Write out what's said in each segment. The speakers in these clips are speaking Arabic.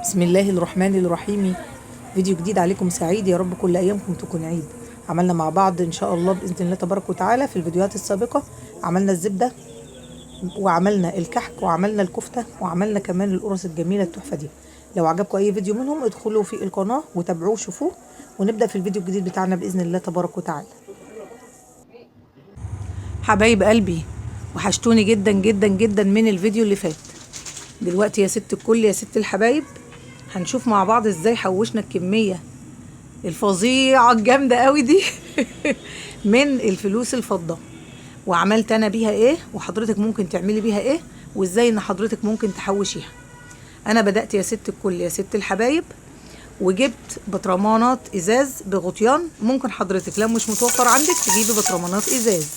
بسم الله الرحمن الرحيم. فيديو جديد عليكم سعيد، يا رب كل ايامكم تكون عيد. عملنا مع بعض ان شاء الله باذن الله تبارك وتعالى في الفيديوهات السابقه، عملنا الزبده وعملنا الكحك وعملنا الكفته وعملنا كمان القرص الجميله التحفه دي. لو عجبكم اي فيديو منهم ادخلوا في القناه وتابعوه وشوفوه، ونبدا في الفيديو الجديد بتاعنا باذن الله تبارك وتعالى. حبايب قلبي، وحشتوني جدا جدا جدا من الفيديو اللي فات. دلوقتي يا ست الكل، يا ست الحبايب، هنشوف مع بعض ازاي حوشنا الكميه الفظيعه الجامده قوي دي من الفلوس الفضه، وعملت انا بيها ايه، وحضرتك ممكن تعملي بيها ايه، وازاي ان حضرتك ممكن تحوشيها. انا بدات يا ست الكل، يا ست الحبايب، وجبت بطرمانات ازاز بغطيان. ممكن حضرتك لو مش متوفر عندك تجيبي بطرمانات ازاز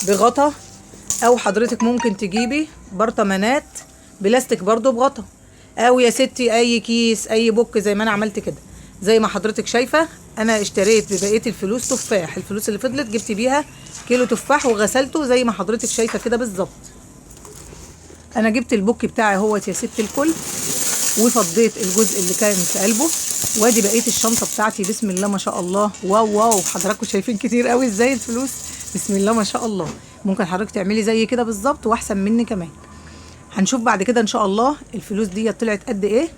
بغطا، او حضرتك ممكن تجيبي برطمانات بلاستيك برضو بغطا، او يا ستي اي كيس اي بوك زي ما انا عملت كده. زي ما حضرتك شايفه انا اشتريت ببقيه الفلوس تفاح، الفلوس اللي فضلت جبت بيها كيلو تفاح وغسلته زي ما حضرتك شايفه كده بالظبط. انا جبت البوك بتاعي اهوت يا ست الكل، وفضيت الجزء اللي كان في قلبه، وادي بقيه الشنطه بتاعتي. بسم الله ما شاء الله، واو واو، حضراتكم شايفين كتير قوي ازاي الفلوس، بسم الله ما شاء الله. ممكن حضرتك تعملي زي كده بالظبط واحسن مني كمان. هنشوف بعد كده ان شاء الله الفلوس دي طلعت قد ايه.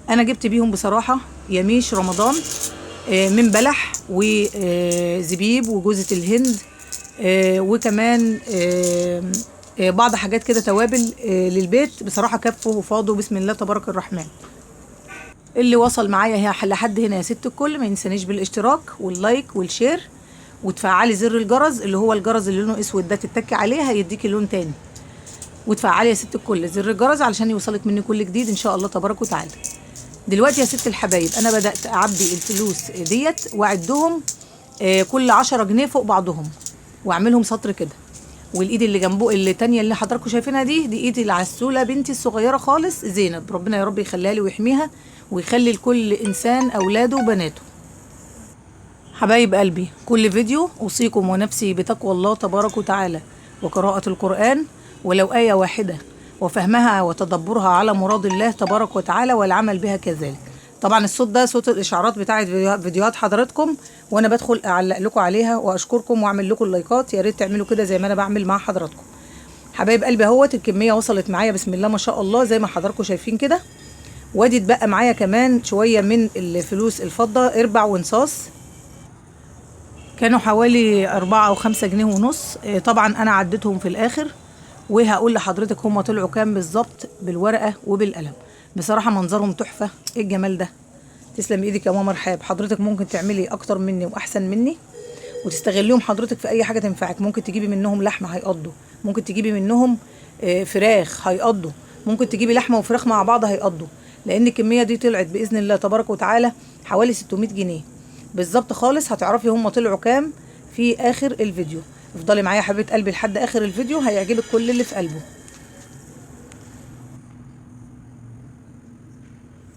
انا جبت بيهم بصراحه يميش رمضان من بلح وزبيب وجوزة الهند، وكمان بعض حاجات كده توابل للبيت. بصراحه كفوا وفاضوا بسم الله تبارك الرحمن. اللي وصل معايا لحد هنا يا ست الكل، ما ينسانيش بالاشتراك واللايك والشير، وتفعلي زر الجرس اللي هو الجرس اللي لونه اسود ده، تتكي عليه هيديكي لون تاني. وتفعلي يا ست الكل زر الجرس علشان يوصلك مني كل جديد ان شاء الله تبارك وتعالى. دلوقتي يا ست الحبايب انا بدات اعبي الفلوس ديت واعدهم كل 10 جنيه فوق بعضهم، واعملهم سطر كده. والايد اللي جنبه اللي تانية اللي حضراتكم شايفينها دي ايد العسوله بنتي الصغيره خالص زينب، ربنا يا رب يخليها لي ويحميها ويخلي لكل انسان اولاده وبناته. حبايب قلبي، كل فيديو اوصيكم ونفسي بتقوى الله تبارك وتعالى وقراءة القرآن، ولو آية واحدة، وفهمها وتدبرها على مراد الله تبارك وتعالى والعمل بها كذلك. طبعا الصوت ده صوت الاشعارات بتاعت فيديوهات حضراتكم، وانا بدخل اعلق لكم عليها واشكركم واعمل لكم اللايكات. يا ريت تعملوا كده زي ما انا بعمل مع حضراتكم. حبايب قلبي اهوت الكميه وصلت معايا بسم الله ما شاء الله زي ما حضراتكم شايفين كده. وادي اتبقى معايا كمان شويه من الفلوس الفضه، اربع ونصاص، كانوا حوالي 4 أو 5 جنيه ونص. طبعا انا عديتهم في الاخر وهقول لحضرتك هم طلعوا كام بالظبط بالورقه وبالقلم. بصراحه منظرهم تحفه، ايه الجمال ده، تسلم ايدك يا ماما رحاب. حضرتك ممكن تعملي اكتر مني واحسن مني وتستغليهم حضرتك في اي حاجه تنفعك. ممكن تجيبي منهم لحمه هيقضوا، ممكن تجيبي منهم فراخ هيقضوا، ممكن تجيبي لحمه وفراخ مع بعض هيقضوا، لان الكميه دي طلعت باذن الله تبارك وتعالى حوالي 600 جنيه بالظبط خالص. هتعرفي هم طلعوا كام في اخر الفيديو. افضلي معايا يا حبيبه قلبي لحد اخر الفيديو، هيعجبك كل اللي في قلبه.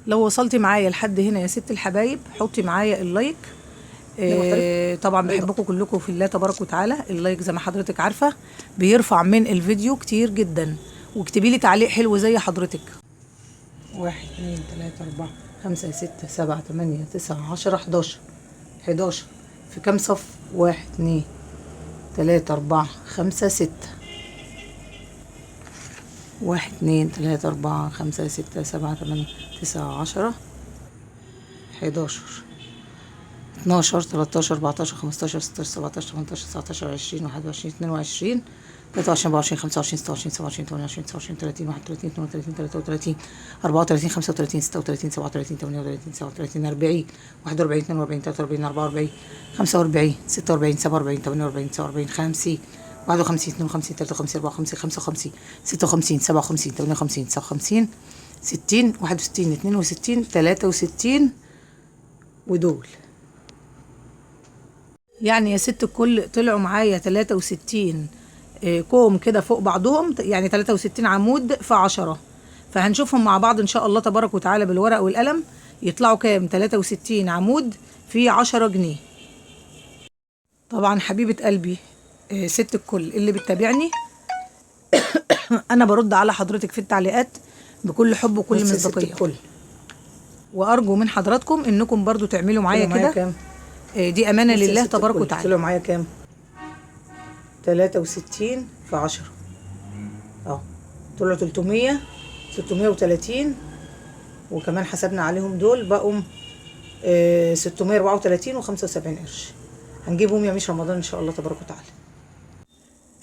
لو وصلتي معايا لحد هنا يا ست الحبايب حطي معايا اللايك. طبعا بحبكم كلكم في الله تبارك وتعالى. اللايك زي ما حضرتك عارفه بيرفع من الفيديو كتير جدا. واكتبي لي تعليق حلو زي حضرتك. 1 2 3 4 5 6 7 8 9 10 11 في كام صف؟ 1 2 3 4 5 6 1 2 3 4 5 6 7 8 9 10 11 12 13 14 15 16 17 18 19 20 21 22 23 24 25 26 27 28 29 30 31 32 33 34 35 36 37 38 39 40 41 42 43 44 45 46 47 48 49 50 51 52 53 54 55 56 57 58 59 60 61 62 63 ودول. يعني يا ست الكل طلعوا معايا 63 كوم كده فوق بعضهم، يعني 63 عمود في 10. فهنشوفهم مع بعض ان شاء الله تبارك وتعالى بالورق والقلم يطلعوا كام. 63 عمود في 10 جنيه. طبعا حبيبة قلبي ست الكل اللي بتتابعني انا برد على حضرتك في التعليقات بكل حب وكل مصداقية. وارجو من حضراتكم انكم برضو تعملوا معايا كده. دي امانه لله تبارك وتعالى. طلعوا معايا كام؟ 63 في 10 اهو، طلعوا 300 630، وكمان حسبنا عليهم دول بقوا 634 و75 قرش. هنجيبهم يميش رمضان ان شاء الله تبارك وتعالى.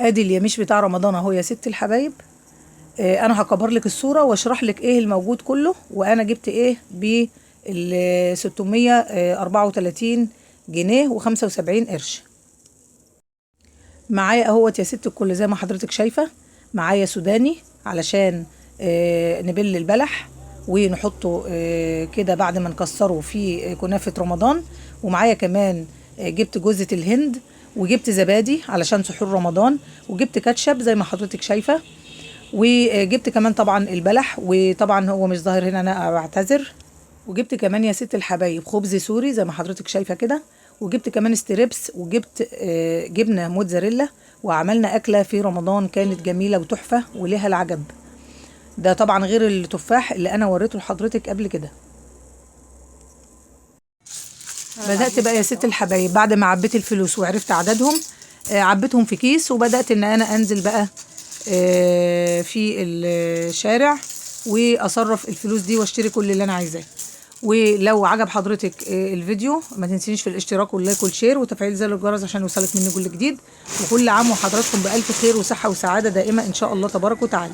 ادي اليميش بتاع رمضان اهو يا ست الحبايب. انا هكبر لك الصوره واشرح لك ايه الموجود كله، وانا جبت ايه بال 634 جنيه و75 قرش. معايا اهوت يا ست الكل زي ما حضرتك شايفه. معايا سوداني علشان نبل البلح ونحطه كده بعد ما نكسره في كنافه رمضان. ومعايا كمان جبت جوزة الهند، وجبت زبادي علشان سحور رمضان، وجبت كاتشب زي ما حضرتك شايفه، وجبت كمان طبعا البلح، وطبعا هو مش ظاهر هنا انا بعتذر. وجبت كمان يا ست الحبايب خبز سوري زي ما حضرتك شايفه كده، وجبت كمان ستريبس، وجبت جبنه موتزاريلا. وعملنا اكله في رمضان كانت جميله وتحفه وليها العجب. ده طبعا غير التفاح اللي انا وريته لحضرتك قبل كده. بدات بقى يا ست الحبايب بعد ما عبيت الفلوس وعرفت عددهم، عبيتهم في كيس، وبدات ان انا انزل بقى في الشارع واصرف الفلوس دي واشتري كل اللي انا عايزاه. ولو عجب حضرتك الفيديو ما تنسينيش في الاشتراك واللايك والشير وتفعيل زر الجرس عشان يوصلك مني كل جديد. وكل عام وحضراتكم بألف خير وصحة وسعادة دائمة ان شاء الله تبارك وتعالى.